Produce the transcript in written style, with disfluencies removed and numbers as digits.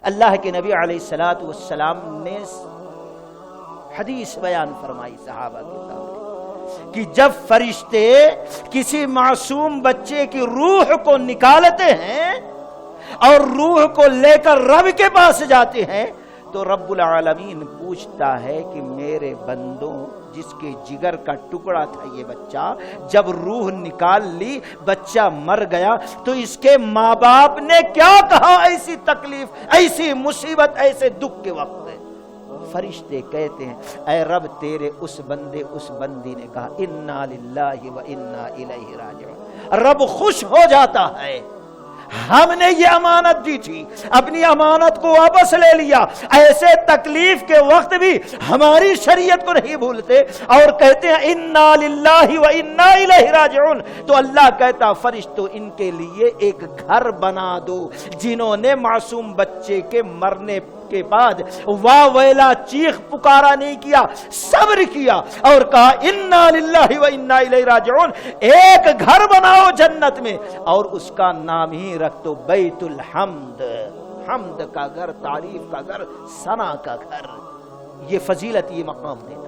اللہ کے نبی علیہ الصلوۃ والسلام نے حدیث بیان فرمائی صحابہ کے سامنے کہ جب فرشتے کسی معصوم بچے کی روح کو نکالتے ہیں اور روح کو لے کر رب کے پاس جاتے ہیں تو رب العالمین پوچھتا ہے کہ میرے بندوں، جس کے جگر کا ٹکڑا تھا یہ بچہ، جب روح نکال لی بچہ مر گیا تو اس کے ماں باپ نے کیا کہا؟ ایسی تکلیف، ایسی مصیبت، ایسے دکھ کے وقت میں فرشتے کہتے ہیں اے رب تیرے اس بندے اس بندی نے کہا انا للہ و انا الیہ راجعون۔ رب خوش ہو جاتا ہے، ہم نے یہ امانت دی تھی، اپنی امانت کو واپس لے لیا۔ ایسے تکلیف کے وقت بھی ہماری شریعت کو نہیں بھولتے اور کہتے ہیں انا للہ و انا الیہ راجعون۔ تو اللہ کہتا فرشتوں ان کے لیے ایک گھر بنا دو۔ جنہوں نے معصوم بچے کے مرنے کے بعد واہ ویلا چیخ پکارا نہیں کیا، صبر کیا اور کہا انا للہ و انا الیہ راجعون، ایک گھر بناؤ جنت میں اور اس کا نام ہی رکھ دو بیت الحمد، حمد کا گھر، تعریف کا گھر، ثنا کا گھر۔ یہ فضیلت، یہ مقام دیتا